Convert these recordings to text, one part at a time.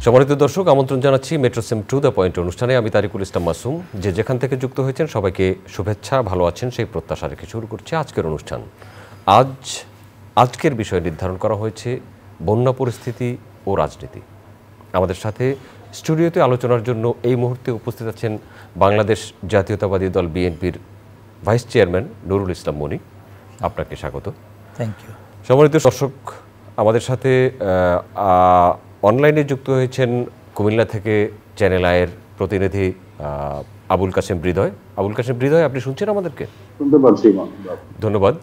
সম্মানিত দর্শক, আমন্ত্রণ জানাচ্ছি metro seem to the point অনুষ্ঠানে। আমি তারিকুল ইসলাম মাসুম। যেখান থেকে যুক্ত হয়েছেন সবাইকে শুভেচ্ছা, ভালো আছেন সেই প্রত্যাশা রেখে শুরু করছি আজকের অনুষ্ঠান। আজকের বিষয় নির্ধারণ করা হয়েছে বন্যা পরিস্থিতি ও রাজনীতি। আমাদের সাথে স্টুডিওতে আলোচনার জন্য এই মুহূর্তে উপস্থিত আছেন বাংলাদেশ জাতীয়তাবাদী দল বিএনপির ভাইস চেয়ারম্যান নুরুল ইসলাম মনি। আপনাকে স্বাগত। Thank you. সম্মানিত দর্শক, আমাদের সাথে অনলাইনে যুক্ত হয়েছেন কুমিল্লা থেকে চ্যানেল আয়ের প্রতিনিধি আবুল কাশেম হৃদয়। আবুল কাশেম হৃদয়, আপনি শুনছেন আমাদেরকে? শুনতে পাচ্ছি। ধন্যবাদ।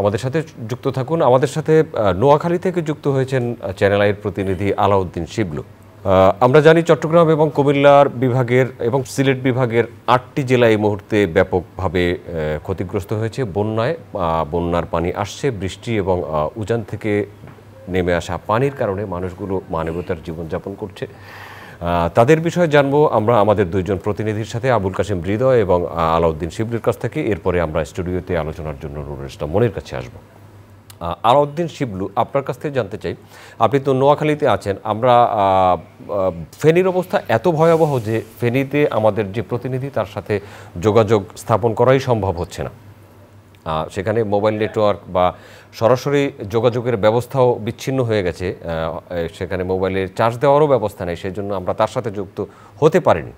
আমাদের সাথে যুক্ত থাকুন। আমাদের সাথে নোয়াখালী থেকে যুক্ত হয়েছেন চ্যানেল আয়ের প্রতিনিধি আলাউদ্দিন শিবলু। আমরা জানি চট্টগ্রাম এবং কুমিল্লার বিভাগের এবং সিলেট বিভাগের 8টি জেলা এই মুহূর্তে ব্যাপকভাবে ক্ষতিগ্রস্ত হয়েছে বন্যায়। বন্যার পানি আসছে, বৃষ্টি এবং উজান থেকে নেমে আসা পানির কারণে মানুষগুলো মানবতার জীবনযাপন করছে। তাদের বিষয়ে জানবো আমরা আমাদের দুইজন প্রতিনিধির সাথে, আবুল কাশেম হৃদয় এবং আলাউদ্দিন শিবলুর কাছ থেকে। এরপরে আমরা স্টুডিওতে আলোচনার জন্য নুরুল ইসলাম মনির কাছে আসবো। আলাউদ্দিন শিবলু, আপনার কাছ থেকে জানতে চাই, আপনি তো নোয়াখালীতে আছেন। আমরা ফেনীর অবস্থা এত ভয়াবহ যে ফেনীতে আমাদের যে প্রতিনিধি তার সাথে যোগাযোগ স্থাপন করাই সম্ভব হচ্ছে না। সেখানে মোবাইল নেটওয়ার্ক বা সরাসরি যোগাযোগের ব্যবস্থাও বিচ্ছিন্ন হয়ে গেছে। সেখানে মোবাইলের চার্জ দেওয়ারও ব্যবস্থা নেই, সেই জন্য আমরা তার সাথে যুক্ত হতে পারিনি।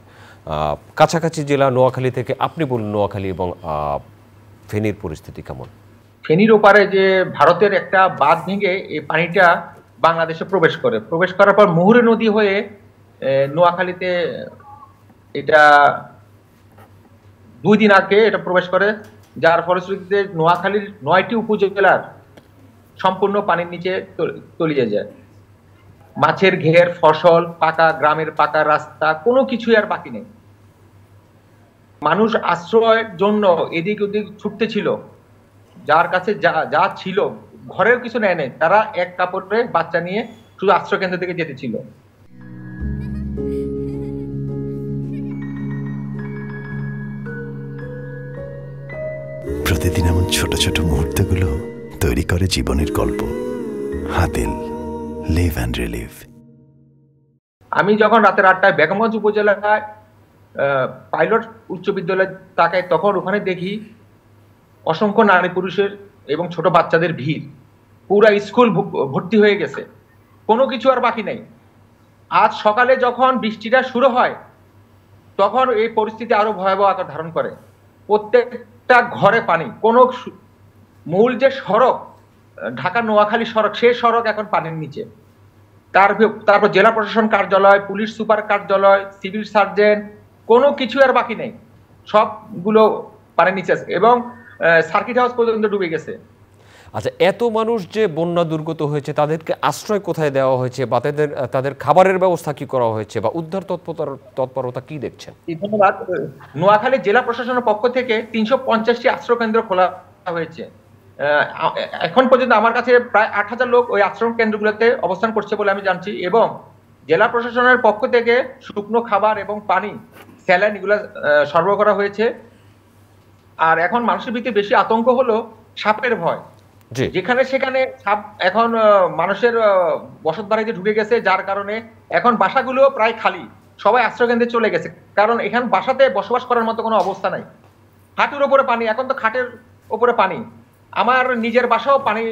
কাছাকাছি জেলা নোয়াখালী থেকে আপনি বলুন, নোয়াখালী এবং ফেনীর পরিস্থিতি কেমন? ফেনীর ওপারে যে ভারতের একটা বাঁধ ভেঙে এই পানিটা বাংলাদেশে প্রবেশ করার পর মুহুরী নদী হয়ে নোয়াখালীতে এটা 2 দিন আগে এটা প্রবেশ করে, যার ফলশ্রুতিতে নোয়াখালীর 9টি উপজেলার সম্পূর্ণ পানির নিচে তলিয়ে যায়। মাছের ঘের, ফসল, পাকা গ্রামের পাকা রাস্তা, কোনো কিছুই আর বাকি নেই। মানুষ আশ্রয়ের জন্য এদিক ওদিক ছুটতে ছিল, যার কাছে যা ছিল, ঘরের কিছু নেয় নেই, তারা এক কাপড়ে বাচ্চা নিয়ে শুধু আশ্রয় কেন্দ্র থেকে যেতে ছিল। প্রতিদিন এমন ছোট ছোট মুহূর্তগুলো তৈরি করে জীবনের গল্প। Hatil, live and relive. আমি যখন রাতের 8টায় বেগমগঞ্জ উপজেলায় পাইলট উচ্চ বিদ্যালয়ে তাকাই, তখন ওখানে দেখি অসংখ্য নারী পুরুষের এবং ছোট বাচ্চাদের ভিড়। পুরা স্কুল ভর্তি হয়ে গেছে, কোনো কিছু আর বাকি নেই। আজ সকালে যখন বৃষ্টিটা শুরু হয় তখন এই পরিস্থিতি আরো ভয়াবহ আকার ধারণ করে। প্রত্যেকটা ঘরে পানি। কোন মূল যে সড়ক, ঢাকা নোয়াখালী সড়ক, সেই সড়ক এখন পানির নিচে। তারপর জেলা প্রশাসন কার্যালয়, পুলিশ সুপার কার্যালয়, সিভিল সার্জন, কোনো কিছু আর বাকি নেই, সবগুলো পানির নিচে আছে এবং সার্কিট হাউস পর্যন্ত ডুবে গেছে। আচ্ছা, এত মানুষ যে বন্যা দুর্গত হয়েছে তাদেরকে আশ্রয় কোথায় দেওয়া হয়েছে, বা তাদের খাবারের ব্যবস্থা কি করা হয়েছে, বা উদ্ধার তৎপরতা কি দেখছেন? ধন্যবাদ। নোয়াখালী জেলা প্রশাসনের পক্ষ থেকে 350টি আশ্রয় কেন্দ্র খোলা হয়েছে। এখন পর্যন্ত আমার কাছে প্রায় 8000 লোক ওই আশ্রয় কেন্দ্রগুলোতে অবস্থান করছে বলে আমি জানছি, এবং জেলা প্রশাসনের পক্ষ থেকে শুকনো খাবার এবং পানি, স্যালাইন এগুলো সরবরাহ করা হয়েছে। আর এখন মানুষের ভিতরে বেশি আতঙ্ক হলো সাপের ভয়। যেখানে সেখানে সাপ এখন মানুষের বসত বাড়িতে ঢুকে গেছে, যার কারণে এখন বাসাগুলো প্রায় খালি, সবাই আশ্রয় কেন্দ্রে চলে গেছে, কারণ এখানে বাসাতে বসবাস করার মতো কোনো অবস্থা নাই। হাঁটুর উপরে পানি, এখন তো খাটের উপরে পানি। আমার নিজের বাসাও পানি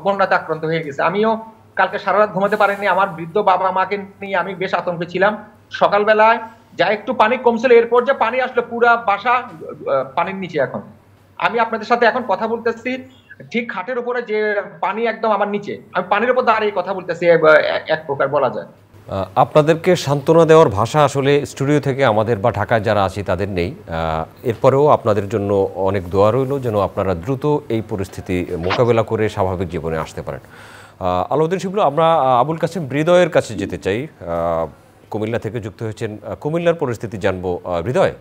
বন্যাতে আক্রান্ত হয়ে গেছে। আমিও কালকে সারা রাত ঘুমাতে পারিনি। আমার বৃদ্ধ বাবা মাকে নিয়ে আমি বেশ আতঙ্কে ছিলাম। সকালবেলায় যা একটু পানি কমছিল, এরপর যে পানি আসলো পুরা বাসা পানির নিচে। এখন আমি আপনাদের সাথে এখন কথা বলতেছি, ঠিক খাটের উপরে যে পানি একদম আমার নিচে, আমি পানির উপর দাঁড়িয়ে কথা বলতেছি, এক প্রকার বলা যায়। আপনাদেরকে সান্ত্বনা দেওয়ার ভাষা আসলে স্টুডিও থেকে আমাদের বা ঢাকায় যারা আছি তাদের নেই। এরপরেও আপনাদের জন্য অনেক দোয়া রইল যেন আপনারা দ্রুত এই পরিস্থিতি মোকাবেলা করে স্বাভাবিক জীবনে আসতে পারেন। আলাউদ্দিন শিবলু, আমরা আবুল কাশেম হৃদয়ের কাছে যেতে চাই। কুমিল্লা থেকে যুক্ত হয়েছেন, কুমিল্লার পরিস্থিতি জানবো। হৃদয়,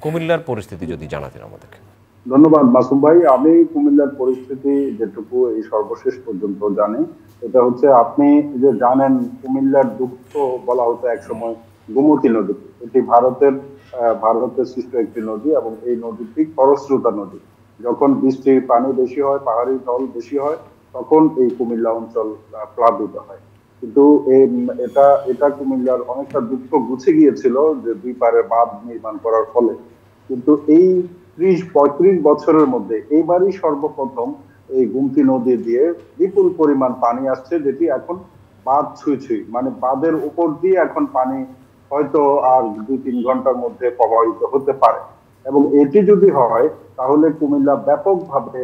কুমিল্লার পরিস্থিতি যদি জানাতেন আমাদেরকে। ধন্যবাদ মাসুম ভাই। আমি কুমিল্লার পরিস্থিতি যেটুকু এই সর্বশেষ পর্যন্ত জানি, এটা হচ্ছে, আপনি যে জানেন কুমিল্লার দুঃখ বলা হতো একসময় গোমতী নদী। এটি ভারতের সৃষ্ট একটি নদী এবং এই নদীটি খরস্রোতা নদী। যখন বৃষ্টির পানি বেশি হয়, পাহাড়ি ঢল বেশি হয়, তখন এই কুমিল্লা অঞ্চল প্লাবিত হয়। কিন্তু এটা কুমিল্লার অনেকটা দুঃখ গুছে গিয়েছিল যে দুই পারে বাঁধ নির্মাণ করার ফলে। কিন্তু এই 30-35 বছরের মধ্যে এইবারই সর্বপ্রথম এই গুমতি নদী দিয়ে বিপুল পরিমাণ পানি আসছে, যেটি এখন বাঁধ ছুঁই মানে বাঁধের উপর দিয়ে এখন পানি হয়তো আর 2-3 ঘন্টার মধ্যে প্রবাহিত হতে পারে। এবং এটি যদি হয় তাহলে কুমিল্লা ব্যাপকভাবে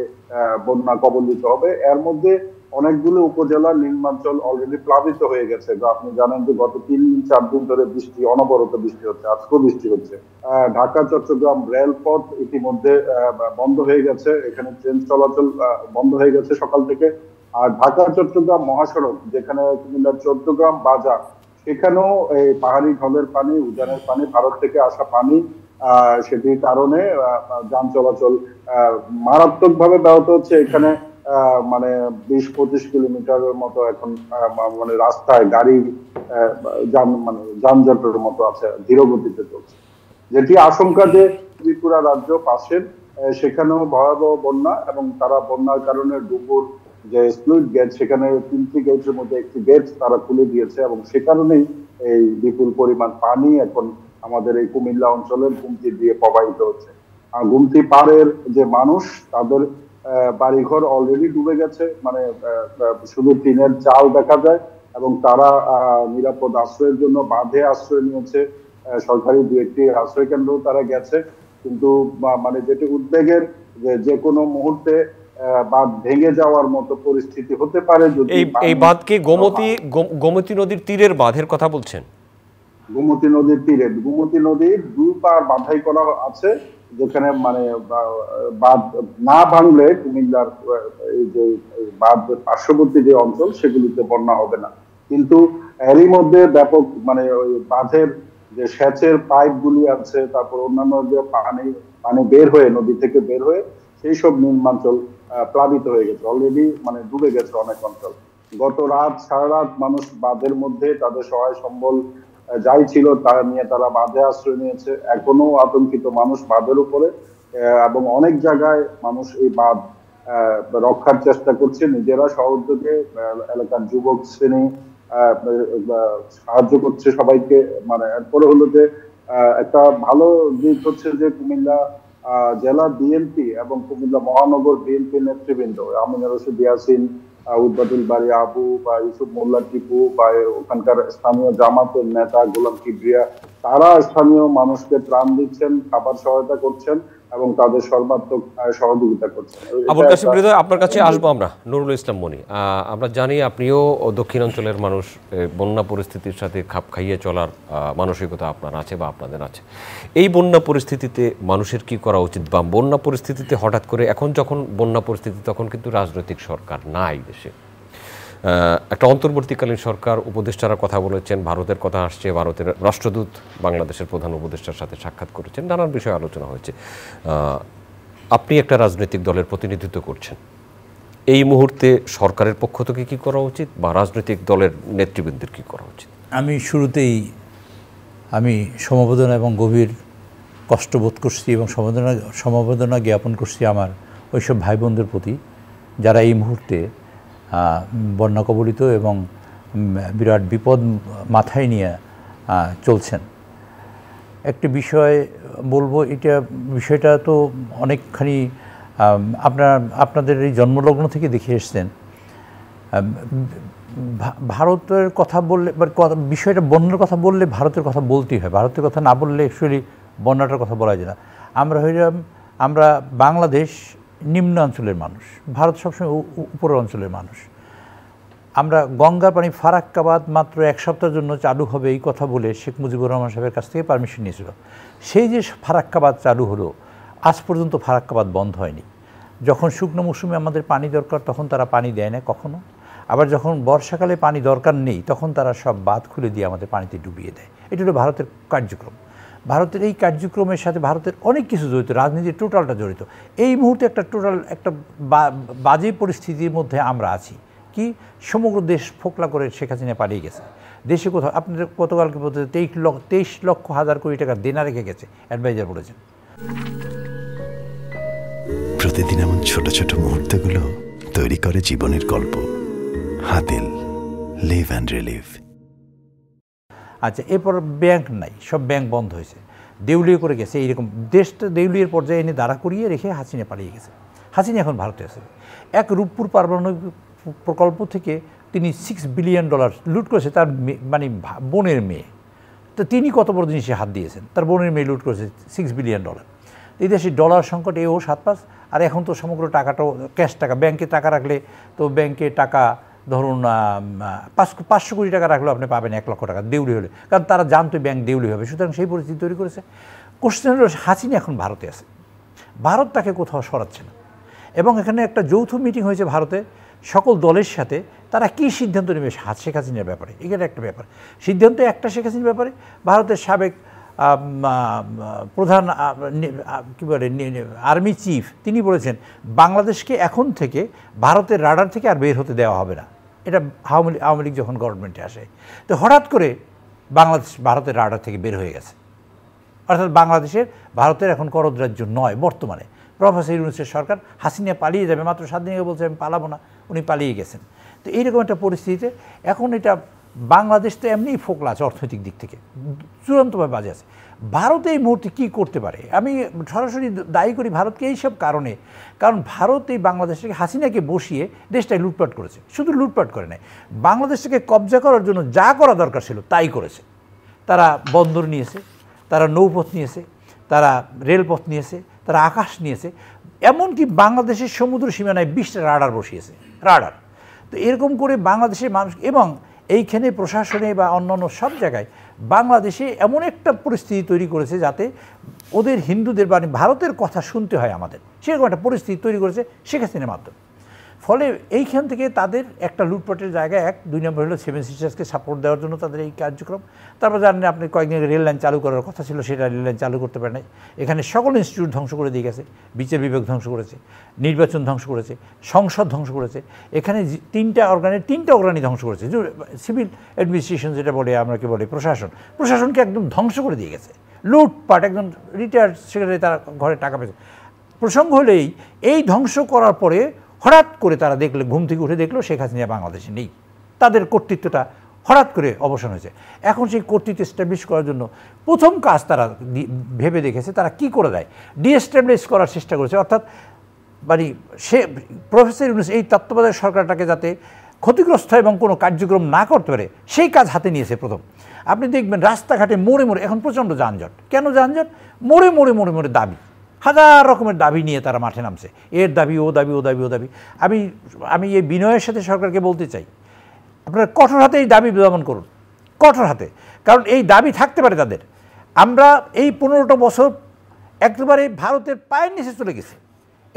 বন্যা কবলিত হবে। এর মধ্যে অনেকগুলো উপজেলা নিম্নাঞ্চল অলরেডি প্লাবিত হয়ে গেছে। আপনি জানেন যে গত 3-4 দিন ধরে বৃষ্টি, অনবরত বৃষ্টি হচ্ছে, আজকেও বৃষ্টি হচ্ছে। ঢাকা চট্টগ্রাম রেলপথ ইতিমধ্যে বন্ধ হয়ে গেছে, এখানে ট্রেন চলাচল বন্ধ হয়ে গেছে সকাল থেকে। আর ঢাকা চট্টগ্রাম মহাসড়ক, যেখানে কুমিল্লার চট্টগ্রাম বাজার, সেখানেও এই পাহাড়ি ঢলের পানি, উজানের পানি, ভারত থেকে আসা পানি, সেটির কারণে যান চলাচল মারাত্মকভাবে ব্যাহত হচ্ছে। এখানে মানে 20-25 কিলোমিটারের মতো এখন মানে রাস্তায় গাড়ি যানজটের মতো আছে, ধীর গতিতে চলছে। যেটি আশঙ্কা যে ত্রিপুরা রাজ্য পাশের, সেখানেও ভয়াবহ বন্যা, এবং তারা বন্যার কারণে ডুবুর যে স্লুইস গেট, সেখানে 3টি গেটের মধ্যে একটি গেট তারা খুলে দিয়েছে, এবং সে কারণেই এই বিপুল পরিমাণ পানি এখন আমাদের এই কুমিল্লা অঞ্চলের গুমতি দিয়ে প্রবাহিত হচ্ছে। আর গুমতি পাড়ের যে মানুষ, তাদের বাড়িঘর অলরেডি ডুবে গেছে, মানে শুধু টিনের চাল দেখা যায়, এবং তারা নিরাপদ আশ্রয়ের জন্য বাঁধে আশ্রয় নিয়েছে। সরকারি 2-1টি আশ্রয় কেন্দ্র তারা গেছে। কিন্তু মানে যেটি উদ্বেগের, যে কোনো মুহূর্তে বাঁধ ভেঙে যাওয়ার মতো পরিস্থিতি হতে পারে। যদি এই বাঁধ কি গোমতী নদীর তীরের বাঁধের কথা বলছেন? গোমতী নদীর তীরে, গোমতী নদীর 2 পার বাঁধাই করা আছে, যেখানে মানে বাঁধ না ভাঙলে কুমিল্লার এই যে বাঁধ পার্শ্ববর্তী যে অঞ্চল, সেগুলিতে বন্যা হবে না। কিন্তু এরই মধ্যে ব্যাপক মানে ওই বাঁধের যে সেচের পাইপ গুলি আছে, তারপর অন্যান্য যে পানি বের হয়ে, নদী থেকে বের হয়ে, সেই সব নিম্নাঞ্চল প্লাবিত হয়ে গেছে, অলরেডি মানে ডুবে গেছে অনেক অঞ্চল। গত রাত, সারা রাত মানুষ বাঁধের মধ্যে তাদের সহায় সম্বল যাই ছিল তা নিয়ে তারা বাঁধে আশ্রয় নিয়েছে। এখনো আতঙ্কিত মানুষ বাঁধের উপরে, এবং অনেক জায়গায় মানুষ এই বাঁধ রক্ষার চেষ্টা করছে নিজেরা সহযোগে। এলাকার যুবক শ্রেণী সাহায্য করছে সবাইকে। মানে এরপরে হলো যে একটা ভালো দিক হচ্ছে যে কুমিল্লা জেলা বিএনপি এবং কুমিল্লা মহানগর বিএনপি নেতৃবৃন্দ, আমিনুর রশিদ ইয়াসিন, উদ্বাদুল বাড়ি আবু, বা ইউসুফ মোল্লা টিপু, বা ওখানকার স্থানীয় জামাতের নেতা গোলাম কিবরিয়া, তারা স্থানীয় মানুষকে ত্রাণ দিচ্ছেন, খাবার সহায়তা করছেন, এবং তাদের সর্বাত্মক সহযোগিতা করছেন। আবুল কাসিম হৃদয়, আপনার কাছে আসবো আমরা। নুরুল ইসলাম মনি, আমরা জানি আপনিও দক্ষিণাঞ্চলের মানুষ, বন্যা পরিস্থিতির সাথে খাপ খাইয়ে চলার মানসিকতা আপনার আছে বা আপনাদের আছে। এই বন্যা পরিস্থিতিতে মানুষের কি করা উচিত, বা বন্যা পরিস্থিতিতে হঠাৎ করে এখন যখন বন্যা পরিস্থিতি, তখন কিন্তু রাজনৈতিক সরকার নাই দেশে, একটা অন্তর্বর্তীকালীন সরকার, উপদেষ্টারা কথা বলেছেন, ভারতের কথা আসছে, ভারতের রাষ্ট্রদূত বাংলাদেশের প্রধান উপদেষ্টার সাথে সাক্ষাৎ করেছেন, নানান বিষয়ে আলোচনা হয়েছে। আপনি একটা রাজনৈতিক দলের প্রতিনিধিত্ব করছেন, এই মুহূর্তে সরকারের পক্ষ থেকে কি করা উচিত, বা রাজনৈতিক দলের নেতৃবৃন্দের কি করা উচিত? আমি শুরুতেই সমবেদনা এবং গভীর কষ্টবোধ করছি এবং সমবেদনা জ্ঞাপন করছি আমার ওইসব ভাই বোনদের প্রতি, যারা এই মুহূর্তে বন্যা কবলিত এবং বিরাট বিপদ মাথায় নিয়ে চলছেন। একটি বিষয় বলবো, বিষয়টা তো অনেকখানি আপনাদের এই জন্মলগ্ন থেকে দেখে এসছেন। ভারতের কথা বললে, বিষয়টা বন্যার কথা বললে ভারতের কথা বলতেই হয়, ভারতের কথা না বললে অ্যাকচুয়ালি বন্যাটার কথা বলা যায় না। আমরা বাংলাদেশ নিম্ন অঞ্চলের মানুষ, ভারত সবসময় উপরের অঞ্চলের মানুষ। আমরা গঙ্গার পানি ফারাক্কাবাদ মাত্র 1 সপ্তাহের জন্য চালু হবে এই কথা বলে শেখ মুজিবুর রহমান সাহেবের কাছ থেকে পারমিশন নিয়েছিল। সেই যে ফারাক্কাবাদ চালু হলো, আজ পর্যন্ত ফারাক্কাবাদ বন্ধ হয়নি। যখন শুকনো মৌসুমে আমাদের পানি দরকার, তখন তারা পানি দেয় না কখনো। আবার যখন বর্ষাকালে পানি দরকার নেই, তখন তারা সব বাঁধ খুলে দিয়ে আমাদের পানিতে ডুবিয়ে দেয়। এটা হলো ভারতের কার্যক্রম। ভারতের এই কার্যক্রমের সাথে ভারতের অনেক কিছু জড়িত, রাজনীতির টোটালটা জড়িত। এই মুহূর্তে একটা বাজে পরিস্থিতির মধ্যে আমরা আছি। কি সমগ্র দেশ ফোকলা করে শেখ হাসিনা পালিয়ে গেছে। দেশে কোথাও আপনাদের গতকালকে বলতে 23 লক্ষ হাজার কোটি টাকা দেনা রেখে গেছে, অ্যাডভাইজার বলেছেন। প্রতিদিন এমন ছোট ছোট মুহূর্তগুলো তৈরি করে জীবনের গল্প। Hatil, live and relive. আচ্ছা, এরপর ব্যাংক নাই, সব ব্যাংক বন্ধ হয়েছে, দেউলিয়া করে গেছে। এইরকম দেশটা দেউলিয়ার পর্যায়ে এনে দাঁড়া করিয়ে রেখে হাসিনা পালিয়ে গেছে। হাসিনা এখন ভারতে আছে। এক রূপপুর পারমাণবিক প্রকল্প থেকে তিনি $6 বিলিয়ন লুট করেছে তার মানে বোনের মেয়ে। তো তিনি কত বড় জিনিসে হাত দিয়েছেন, তার বোনের মেয়ে লুট করেছে $6 বিলিয়ন। এই দেশে ডলার সংকট এও 7-5, আর এখন তো সমগ্র টাকাটাও ক্যাশ টাকা, ব্যাংকে টাকা রাখলে তো ব্যাংকে টাকা ধরুন 500 কোটি টাকা রাখলেও আপনি পাবেন 1 লক্ষ টাকা দেউলি হলে, কারণ তারা জানতো ব্যাংক দেউলি হবে। সুতরাং সেই পরিস্থিতি তৈরি করেছে। কোশ্চেন হলো হাসিনা এখন ভারতে আছে, ভারত তাকে কোথাও সরাচ্ছে না। এবং এখানে একটা যৌথ মিটিং হয়েছে ভারতে সকল দলের সাথে, তারা কী সিদ্ধান্ত নেবে শেখ হাসিনার ব্যাপারে, এখানে একটা ব্যাপার সিদ্ধান্ত একটা শেখ হাসিনার ব্যাপারে। ভারতের সাবেক প্রধান কী বলে আর্মি চিফ তিনি বলেছেন বাংলাদেশকে এখন থেকে ভারতের রাডার থেকে আর বের হতে দেওয়া হবে না। এটা আওয়ামী লীগ যখন গভর্নমেন্টে আসে, তো হঠাৎ করে বাংলাদেশ ভারতের রাডার থেকে বের হয়ে গেছে। অর্থাৎ ভারতের এখন করদ রাজ্য নয় বর্তমানে। প্রফেসর ইউনূসের সরকার, হাসিনা পালিয়ে যাবে, মাত্র 7 দিন আগে বলছে আমি পালাবো না, উনি পালিয়ে গেছেন। তো এইরকম একটা পরিস্থিতিতে এখন এটা বাংলাদেশ তো এমনিই ফোকলা আছে অর্থনৈতিক দিক থেকে, চূড়ান্তভাবে বাজে আছে। ভারত এই মুহূর্তে কী করতে পারে, আমি সরাসরি দায়ী করি ভারতকে এইসব কারণে। কারণ ভারত এই বাংলাদেশকে হাসিনাকে বসিয়ে দেশটায় লুটপাট করেছে। শুধু লুটপাট করে নাই, বাংলাদেশটাকে কবজা করার জন্য যা করা দরকার ছিল তাই করেছে। তারা বন্দর নিয়েছে, তারা নৌপথ নিয়েছে, তারা রেলপথ নিয়েছে, তারা আকাশ নিয়েছে, এমনকি বাংলাদেশের সমুদ্র সীমানায় 20টা রাডার বসিয়েছে, রাডার। তো এরকম করে বাংলাদেশের মানুষ এবং এইখানে প্রশাসনে বা অন্যান্য সব জায়গায় বাংলাদেশে এমন একটা পরিস্থিতি তৈরি করেছে যাতে ওদের হিন্দুদের মানে ভারতের কথা শুনতে হয় আমাদের, সেরকম একটা পরিস্থিতি তৈরি করেছে শেখ হাসিনার মাধ্যমে। ফলে এইখান থেকে তাদের একটা লুটপাটের জায়গায় 2 নম্বর হলো 7 সিস্টার্সকে সাপোর্ট দেওয়ার জন্য তাদের এই কার্যক্রম। তারপর জানেন আপনি কয়েকদিন রেল লাইন চালু করার কথা ছিল, সেটা রেল লাইন চালু করতে পারে নাই। এখানে সকল ইনস্টিটিউট ধ্বংস করে দিয়ে গেছে, বিচার বিভাগ ধ্বংস করেছে, নির্বাচন ধ্বংস করেছে, সংসদ ধ্বংস করেছে। এখানে 3টা অর্গানই ধ্বংস করেছে। সিভিল অ্যাডমিনিস্ট্রেশন যেটা বলে, আমরা কি বলি প্রশাসনকে একদম ধ্বংস করে দিয়ে গেছে। লুটপাট, একজন রিটায়ার্ড সেক্রেটারি তার ঘরে টাকা পেয়েছে। প্রসঙ্গ হলেই এই ধ্বংস করার পরে হঠাৎ করে তারা দেখলে, ঘুম থেকে উঠে দেখলো শেখ হাসিনা বাংলাদেশে নেই, তাদের কর্তৃত্বটা হঠাৎ করে অবসান হয়েছে। এখন সেই কর্তৃত্ব এস্টাবলিশ করার জন্য প্রথম কাজ তারা ভেবে দেখেছে তারা কি করে দেয়, ডিএস্টাবলিশ করার চেষ্টা করেছে। অর্থাৎ মানে সে প্রফেসর ইউনূস এই তত্ত্বাবধায়ক সরকারটাকে যাতে ক্ষতিগ্রস্ত এবং কোনো কার্যক্রম না করতে পারে সেই কাজ হাতে নিয়েছে প্রথম। আপনি দেখবেন রাস্তাঘাটে মোড়ে এখন প্রচণ্ড যানজট। কেন যানজট? মোড়ে দাবি, হাজার রকমের দাবি নিয়ে তারা মাঠে নামছে, এর দাবি, ও দাবি, ও দাবি, ও দাবি। আমি এই বিনয়ের সাথে সরকারকে বলতে চাই, আপনারা কঠোর হাতে এই দাবি দমন করুন, কঠোর হাতে। কারণ এই দাবি থাকতে পারে তাদের। আমরা এই 15টা বছর একেবারে ভারতের পায়ের নিচে চলে গেছে।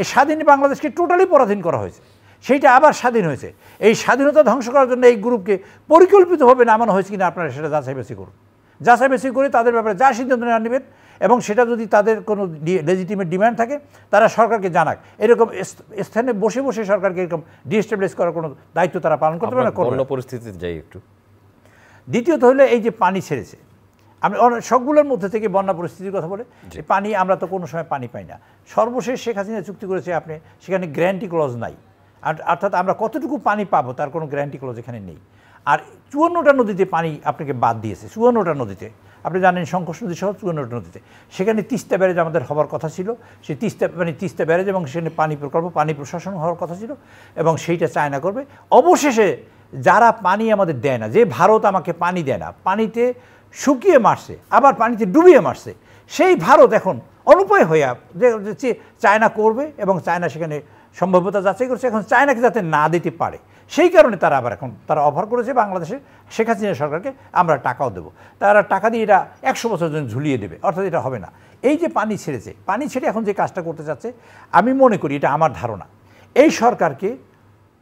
এই স্বাধীন বাংলাদেশকে টোটালি পরাধীন করা হয়েছে, সেইটা আবার স্বাধীন হয়েছে। এই স্বাধীনতা ধ্বংস করার জন্য এই গ্রুপকে পরিকল্পিতভাবে নামানো হয়েছে কিনা আপনারা সেটা যাচাই বাছাই করুন। যাচাই বাছাই করে তাদের ব্যাপারে যা সিদ্ধান্ত নেবেন, এবং সেটা যদি তাদের কোনো লেজিটিমেট ডিমান্ড থাকে তারা সরকারকে জানাক। এরকম স্থানে বসে বসে সরকারকে এরকম ডিএস্টাবলিশ করার কোনো দায়িত্ব তারা পালন করতে পারে না। অন্য পরিস্থিতিতে যাই একটু। দ্বিতীয়ত হলো এই যে পানি ছেড়েছে, আমি সবগুলোর মধ্যে থেকে বন্যা পরিস্থিতির কথা বলে, পানি আমরা তো কোনো সময় পানি পাই না। সর্বশেষ শেখ হাসিনা চুক্তি করেছে আপনি, সেখানে গ্যারান্টি ক্লজ নাই, অর্থাৎ আমরা কতটুকু পানি পাবো তার কোনো গ্যারান্টি ক্লজ এখানে নেই। আর 54টা নদীতে পানি আপনাকে বাদ দিয়েছে, 54টা নদীতে। আপনি জানেন সংকোষ নদী সহ 54টা নদীতে, সেখানে তিস্তা ব্যারেজ আমাদের হওয়ার কথা ছিল, সেই তিস্তা ব্যারেজ এবং সেখানে পানি প্রকল্প, পানি প্রশাসন হওয়ার কথা ছিল, এবং সেইটা চায়না করবে। অবশেষে যারা পানি আমাদের দেয় না, যে ভারত আমাকে পানি দেয় না, পানিতে শুকিয়ে মারছে, আবার পানিতে ডুবিয়ে মারছে, সেই ভারত এখন অনুপায় হয়ে যে চায়না করবে, এবং চায়না সেখানে সম্ভাব্যতা যাচাই করছে। এখন চায়নাকে যাতে না দিতে পারে সেই কারণে তারা আবার এখন তারা অফার করেছে বাংলাদেশে শেখ হাসিনা সরকারকে, আমরা টাকাও দেবো। তারা টাকা দিয়ে এটা 100 বছর জন্য ঝুলিয়ে দেবে, অর্থাৎ এটা হবে না। এই যে পানি ছেড়েছে, পানি ছেড়ে এখন যে কাজটা করতে চাচ্ছে, আমি মনে করি, এটা আমার ধারণা, এই সরকারকে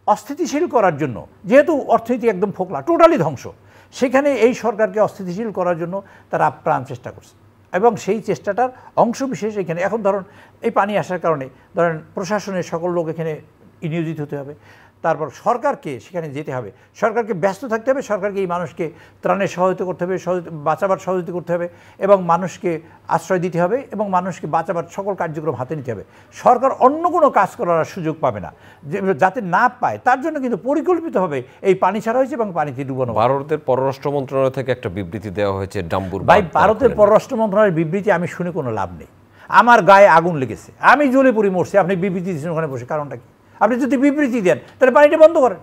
অস্থিতিশীল করার জন্য, যেহেতু অর্থনীতি একদম ফোকলা, টোটালি ধ্বংস, সেখানে এই সরকারকে অস্থিতিশীল করার জন্য তারা আপ্রাণ চেষ্টা করছে। এবং সেই চেষ্টাটার অংশ বিশেষ এখানে এখন ধরুন এই পানি আসার কারণে ধরেন প্রশাসনের সকল লোক এখানে নিয়োজিত হতে হবে, তারপর সরকারকে সেখানে যেতে হবে, সরকারকে ব্যস্ত থাকতে হবে, সরকারকে এই মানুষকে ত্রাণের সহায়তা করতে হবে, বাঁচাবার সহযোগিতা করতে হবে এবং মানুষকে আশ্রয় দিতে হবে এবং মানুষকে বাঁচাবার সকল কার্যক্রম হাতে নিতে হবে। সরকার অন্য কোনো কাজ করার সুযোগ পাবে না, যাতে না পায় তার জন্য কিন্তু পরিকল্পিতভাবে এই পানি ছাড়া হয়েছে এবং পানিতে ডুবানো। ভারতের পররাষ্ট্র মন্ত্রণালয় থেকে একটা বিবৃতি দেওয়া হয়েছে ডাম্বুর। ভাই, ভারতের পররাষ্ট্র মন্ত্রণালয়ের বিবৃতি আমি শুনে কোনো লাভ নেই। আমার গায়ে আগুন লেগেছে, আমি জ্বলে পুড়ে মরছি, আপনি বিবৃতি দিচ্ছেন ওখানে বসে, কারণটা কি? আপনি যদি বিবৃতি দেন তাহলে পানিটা বন্ধ করেন,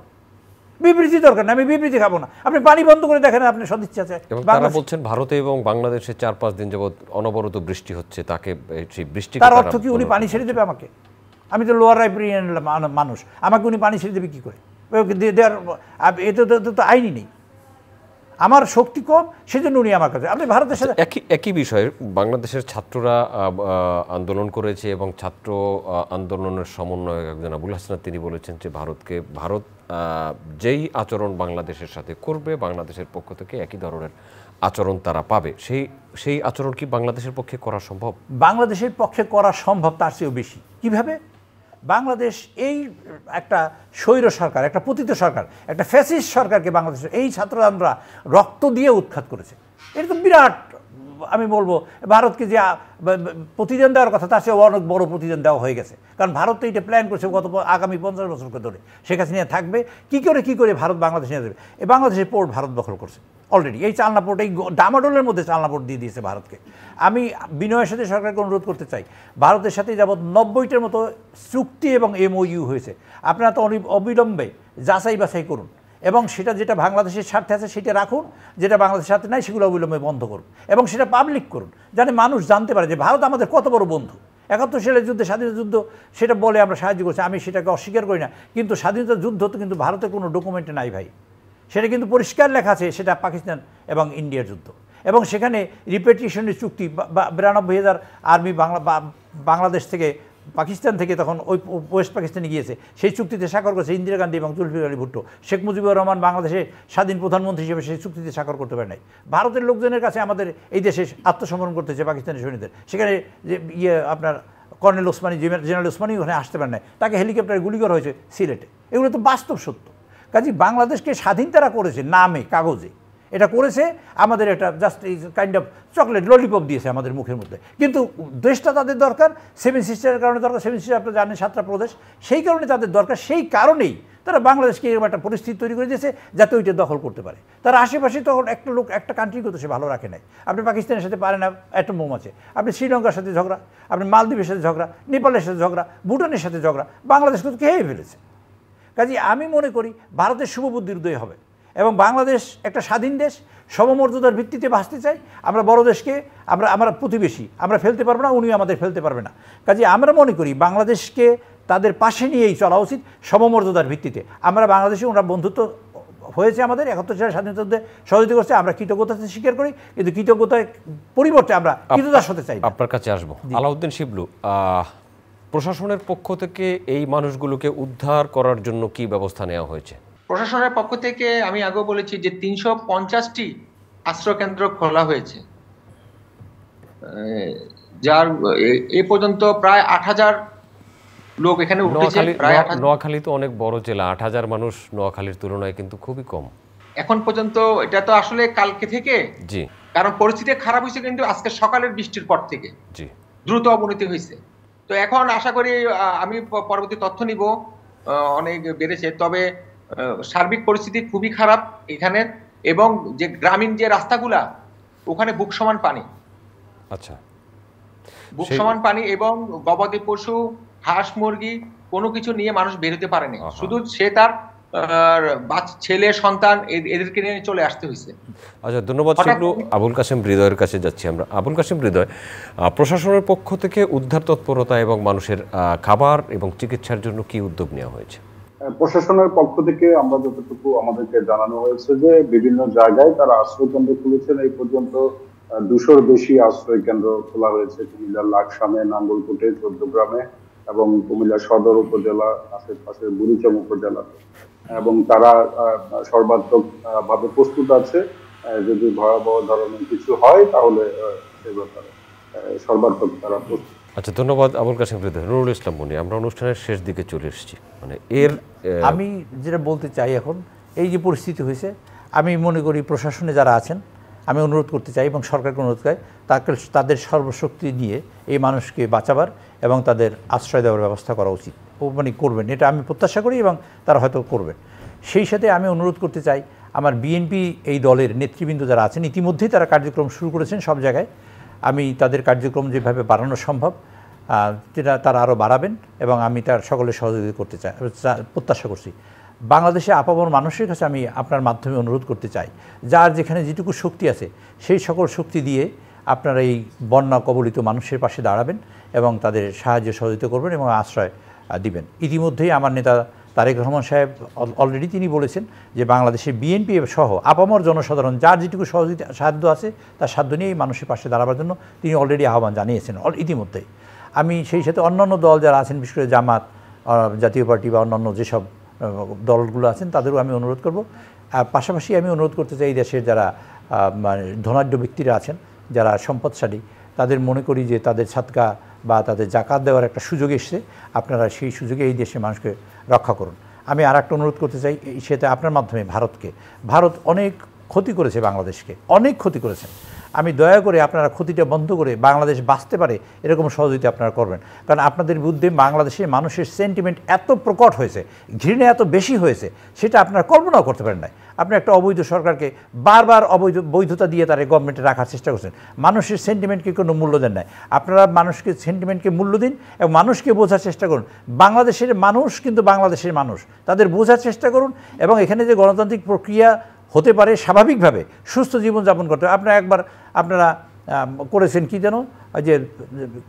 বিবৃতি দরকার না, আমি বিবৃতি খাবো না, আপনি পানি বন্ধ করে দেখেন আপনি সদিচ্ছা আছে। এবং তারা বলছেন ভারতে এবং বাংলাদেশে 4-5 দিন যাবত অনবরত বৃষ্টি হচ্ছে, তাকে সেই বৃষ্টি, তার অর্থ কি উনি পানি ছেড়ে দেবে আমাকে? আমি তো লোয়ার রাইব্রেরিয়ান মানুষ, আমাকে উনি পানি ছেড়ে দেবে কী করে? এটা তো আইনই নেই, আমার শক্তি কম, সেজন্য উনি আমার কাছে। আপনি ভারতের সাথে একই বিষয়ে বাংলাদেশের ছাত্ররা আন্দোলন করেছে এবং ছাত্র আন্দোলনের সমন্বয়ক একজন আবুল হাসনাত তিনি বলেছেন যে ভারত যেই আচরণ বাংলাদেশের সাথে করবে বাংলাদেশের পক্ষ থেকে একই ধরনের আচরণ তারা পাবে। সেই আচরণ কি বাংলাদেশের পক্ষে করা সম্ভব? বাংলাদেশের পক্ষে করা সম্ভব, তার চেয়েও বেশি। কিভাবে? বাংলাদেশ এই একটা স্বৈর সরকার, একটা পতিত সরকার, একটা ফ্যাসিস্ট সরকারকে বাংলাদেশের এই ছাত্ররা রক্ত দিয়ে উৎখাত করেছে। এটা তো বিরাট, আমি বলবো ভারতকে যে প্রতিদান দেওয়ার কথা তার চেয়ে অনেক বড় প্রতিদান দেওয়া হয়ে গেছে। কারণ ভারত তো এটা প্ল্যান করছে গত আগামী 50 বছরকে ধরে শেখ হাসিনা থাকবে, কী করে ভারত বাংলাদেশ নিয়ে যাবে। এই বাংলাদেশের পোর্ট ভারত দখল করছে অলরেডি, এই চালনা পোর্ট, এই ডামাডোলের মধ্যে চালনা পোর্ট দিয়ে দিয়েছে ভারতকে। আমি বিনয়ের সাথে সরকারকে অনুরোধ করতে চাই, ভারতের সাথে যাবৎ 90টার মতো চুক্তি এবং MOU হয়েছে, আপনারা তো অবিলম্বে যাচাই বাছাই করুন এবং সেটা যেটা বাংলাদেশের স্বার্থে আছে সেটা রাখুন, যেটা বাংলাদেশের স্বার্থে নাই সেগুলো অবিলম্বে বন্ধ করুন এবং সেটা পাবলিক করুন, যাতে মানুষ জানতে পারে যে ভারত আমাদের কত বড় বন্ধু। 71 সালের যুদ্ধে, স্বাধীনতা যুদ্ধ, সেটা বলে আমরা সাহায্য করছি, আমি সেটাকে অস্বীকার করি না, কিন্তু স্বাধীনতা যুদ্ধ তো কিন্তু ভারতের কোনো ডকুমেন্টে নাই ভাই, সেটা কিন্তু পরিষ্কার লেখা আছে, সেটা পাকিস্তান এবং ইন্ডিয়ার যুদ্ধ এবং সেখানে রিপেটিশনের চুক্তি 92,000 আর্মি বাংলাদেশ থেকে পাকিস্তান থেকে তখন ওই ওয়েস্ট পাকিস্তানে গিয়েছে, সেই চুক্তিতে স্বাক্ষর করেছে ইন্দিরা গান্ধী এবং জুলফিকার আলী ভুট্টো। শেখ মুজিবুর রহমান বাংলাদেশের স্বাধীন প্রধানমন্ত্রী হিসেবে সেই চুক্তিতে স্বাক্ষর করতে পারে নাই। ভারতের লোকজনের কাছে আমাদের এই দেশে আত্মসমর্পণ করতেছে পাকিস্তানের সৈনিকদের, সেখানে যে আপনার কর্নেল ওসমানী, জেনারেল ওসমানী ওখানে আসতে পারে নাই, তাকে হেলিকপ্টারে গুলি করা হয়েছে সিলেটে। এগুলো তো বাস্তব সত্য। কাজে বাংলাদেশকে স্বাধীন তারা করেছে নামে, কাগজে, এটা করেছে আমাদের একটা just kind of chocolate lollipop দিয়েছে আমাদের মুখের মধ্যে, কিন্তু দেশটা তাদের দরকার, 7 সিস্টারের কারণে দরকার। 7 সিস্টার আপনারা জানেন 7টা প্রদেশ, সেই কারণে তাদের দরকার, সেই কারণেই তারা বাংলাদেশকে এরকম একটা পরিস্থিতি তৈরি করে দিয়েছে যাতে ওইটা দখল করতে পারে। তার আশেপাশে তখন একটা লোক একটা কান্ট্রিকে তো সে ভালো রাখে নাই। আপনি পাকিস্তানের সাথে পারে না, একটা বোম আছে, আপনি শ্রীলঙ্কার সাথে ঝগড়া, আপনি মালদ্বীপের সাথে ঝগড়া, নেপালের সাথে ঝগড়া, ভুটানের সাথে ঝগড়া, বাংলাদেশকে তো খেয়ে ফেলেছে। কাজে আমি মনে করি ভারতের শুভবুদ্ধির উদয় হবে এবং বাংলাদেশ একটা স্বাধীন দেশ, সমমর্যাদার ভিত্তিতে বাঁচতে চাই। আমরা বড় দেশকে আমরা প্রতিবেশী, আমরা ফেলতে পারবো না, উনিও আমাদের ফেলতে পারবে না। কাজে আমরা মনে করি বাংলাদেশকে তাদের পাশে নিয়েই চলা উচিত সমমর্যাদার ভিত্তিতে। আমরা বাংলাদেশে ওনারা বন্ধুত্ব হয়েছে আমাদের, 71 সালের স্বাধীনতা সহযোগিতা করছে, আমরা কৃতজ্ঞতা স্বীকার করি, কিন্তু কৃতজ্ঞতার পরিবর্তে আমরা কৃতদাস হতে চাই। আপনার কাছে আসবো আলাউদ্দিন শিবলু, প্রশাসনের পক্ষ থেকে এই মানুষগুলোকে উদ্ধার করার জন্য কি ব্যবস্থা নেওয়া হয়েছে? প্রশাসনের পক্ষ থেকে আমি আগেও বলেছি যে 350টি আশ্রয় কেন্দ্র খোলা হয়েছে, যার এ পর্যন্ত প্রায় 8,000 লোক এখানে উঠেছে। নোয়াখালী তো অনেক বড় জেলা, 8,000 মানুষ নোয়াখালীর তুলনায় কিন্তু খুবই কম এখন পর্যন্ত। এটা তো আসলে কালকে থেকে, জি, কারণ পরিস্থিতি খারাপ হয়েছে কিন্তু আজকে সকালের বৃষ্টির পর থেকে জি দ্রুত অবনতি হয়েছে। তো এখন আশা করি আমি পরবর্তী তথ্য নিব, অনেক বেড়েছে, তবে সার্বিক পরিস্থিতি খুবই খারাপ এখানে এবং যে গ্রামীণ যে রাস্তাগুলা ওখানে বুক সমান পানি। আচ্ছা, বুক সমান পানি এবং গবাদি পশু, হাঁস মুরগি কোনো কিছু নিয়ে মানুষ বেরোতে পারেনি, শুধু সে তার ছেলে সন্তান এদেরকে নিয়ে চলে আসতে হয়েছে। আচ্ছা, ধন্যবাদ শিবলু। আবুল কাশেম হৃদয়ের কাছে যাচ্ছি আমরা। আবুল কাশেম হৃদয়, প্রশাসনের পক্ষ থেকে উদ্ধার তৎপরতা এবং মানুষের খাবার এবং চিকিৎসার জন্য কি উদ্যোগ নেওয়া হয়েছে? প্রশাসনের পক্ষ থেকে আমরা যতটুকু আমাদেরকে জানানো হয়েছে যে বিভিন্ন জায়গায় তারা আশ্রয় কেন্দ্র খুলেছেন। এই পর্যন্ত 200-র বেশি আশ্রয় কেন্দ্র খোলা হয়েছে কুমিল্লার লাকসামে, নাঙ্গলকোটে, চৌদ্দগ্রামে এবং কুমিল্লা সদর উপজেলা, আশেপাশে বুড়িচং উপজেলাতে, এবং তারা সর্বাত্মক ভাবে প্রস্তুত আছে। যদি ভয়াবহ ধরনের কিছু হয় তাহলে সে ব্যাপারে সর্বাত্মক তারা প্রস্তুত। আচ্ছা, ধন্যবাদ আবুল কাসেম হৃদয়। নুরুল ইসলাম মনি, আমরা অনুষ্ঠানের শেষ দিকে চলে এসেছি, মানে এর আমি যেটা বলতে চাই এখন, এই যে পরিস্থিতি হয়েছে, আমি মনে করি প্রশাসনে যারা আছেন, আমি অনুরোধ করতে চাই এবং সরকারকে অনুরোধ করি তাদের সর্বশক্তি নিয়ে এই মানুষকে বাঁচাবার এবং তাদের আশ্রয় দেওয়ার ব্যবস্থা করা উচিত, মানে করবেন, এটা আমি প্রত্যাশা করি এবং তারা হয়তো করবেন। সেই সাথে আমি অনুরোধ করতে চাই আমার বিএনপি এই দলের নেতৃবৃন্দ যারা আছেন, ইতিমধ্যেই তারা কার্যক্রম শুরু করেছেন সব জায়গায়, আমি তাদের কার্যক্রম যেভাবে বাড়ানো সম্ভব যেটা তারা আরও বাড়াবেন এবং আমি তার সকলের সহযোগিতা করতে চাই, প্রত্যাশা করছি। বাংলাদেশে আপামর মানুষের কাছে আমি আপনার মাধ্যমে অনুরোধ করতে চাই, যার যেখানে যেটুকু শক্তি আছে সেই সকল শক্তি দিয়ে আপনারা এই বন্যা কবলিত মানুষের পাশে দাঁড়াবেন এবং তাদের সাহায্য সহযোগিতা করবেন এবং আশ্রয় দিবেন। ইতিমধ্যেই আমার নেতা তারেক রহমান সাহেব অলরেডি তিনি বলেছেন যে বাংলাদেশের বিএনপি সহ আপামর জনসাধারণ যার যেটুকু সহযোগিতা সাধ্য আছে তার সাধ্য নিয়ে এই মানুষের পাশে দাঁড়াবার জন্য তিনি অলরেডি আহ্বান জানিয়েছেন ইতিমধ্যেই। আমি সেই সাথে অন্যান্য দল যারা আছেন, বিশেষ করে জামাত, জাতীয় পার্টি বা অন্যান্য যেসব দলগুলো আছেন তাদেরও আমি অনুরোধ করব। আর পাশাপাশি আমি অনুরোধ করতে চাই দেশের যারা মানে ধনাঢ্য ব্যক্তিরা আছেন, যারা সম্পদশালী, তাদের মনে করি যে তাদের সাদকা বা তাদের জাকাত দেওয়ার একটা সুযোগ এসছে, আপনারা সেই সুযোগে এই দেশের মানুষকে রক্ষা করুন। আমি আর একটা অনুরোধ করতে চাই, সেটা আপনার মাধ্যমে ভারত অনেক ক্ষতি করেছে, বাংলাদেশকে অনেক ক্ষতি করেছেন। আমি দয়া করে আপনারা ক্ষতিটা বন্ধ করে বাংলাদেশ বাঁচতে পারে এরকম সহযোগিতা আপনারা করবেন, কারণ আপনাদের বিরুদ্ধে বাংলাদেশের মানুষের সেন্টিমেন্ট এত প্রকট হয়েছে, ঘৃণা এত বেশি হয়েছে, সেটা আপনারা কল্পনাও করতে পারেন না। আপনি একটা অবৈধ সরকারকে বারবার বৈধতা দিয়ে তারা গভর্নমেন্টে রাখার চেষ্টা করছেন, মানুষের সেন্টিমেন্টকে কোনো মূল্য দেন নাই। আপনারা মানুষকে সেন্টিমেন্টকে মূল্য দিন এবং মানুষকে বোঝার চেষ্টা করুন। বাংলাদেশের মানুষ কিন্তু বাংলাদেশের মানুষ, তাদের বোঝার চেষ্টা করুন এবং এখানে যে গণতান্ত্রিক প্রক্রিয়া হতে পারে, স্বাভাবিকভাবে সুস্থ জীবনযাপন করতে হবে। আপনারা করেছেন কি যেন, যে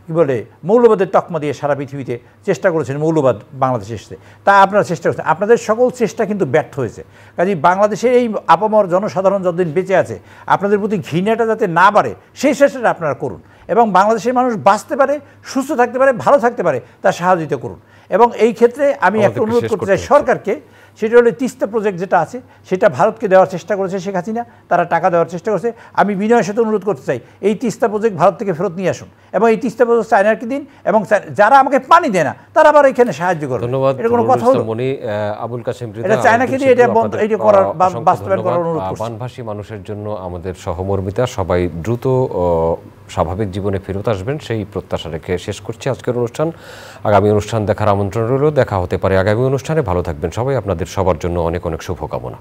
কী বলে, মৌলবাদের তকমা দিয়ে সারা পৃথিবীতে চেষ্টা করেছেন মৌলবাদ বাংলাদেশে এসেছে, তা আপনারা চেষ্টা করছেন, আপনাদের সকল চেষ্টা কিন্তু ব্যর্থ হয়েছে। কাজেই বাংলাদেশের এই আপামর জনসাধারণ যতদিন বেঁচে আছে, আপনাদের প্রতি ঘৃণাটা যাতে না বাড়ে সেই চেষ্টাটা আপনারা করুন এবং বাংলাদেশের মানুষ বাঁচতে পারে, সুস্থ থাকতে পারে, ভালো থাকতে পারে, তার সহযোগিতা করুন। এবং এই ক্ষেত্রে আমি একটা অনুরোধ করতে চাই সরকারকে, সেটা হলো তিস্তা প্রজেক্ট যেটা আছে সেটা ভারতকে দেওয়ার চেষ্টা করেছে শেখ হাসিনা, তারা টাকা দেওয়ার চেষ্টা করছে। আমি বিনয়ের সাথে অনুরোধ করতে চাই এই তিস্তা প্রজেক্ট ভারত থেকে ফেরত নিয়ে আসুন এবং এই তিস্তা প্রজেক্ট চায়নাকে দিন এবং যারা আমাকে পানি দেয় না তারা আবার এখানে সাহায্য করবে। ধন্যবাদ। এটা কোনো কথা হলো? আবুল কাসেম এটা চায়নাকে দিয়ে এটা করার বাস্তবায়ন করার অনুরোধ করছি। বানভাসী মানুষের জন্য আমাদের সহমর্মিতা, সবাই দ্রুত স্বাভাবিক জীবনে ফেরত আসবেন সেই প্রত্যাশা রেখে শেষ করছি আজকের অনুষ্ঠান। আগামী অনুষ্ঠান দেখার আমন্ত্রণ রইল, দেখা হতে পারে আগামী অনুষ্ঠানে। ভালো থাকবেন সবাই, আপনাদের সবার জন্য অনেক অনেক শুভকামনা।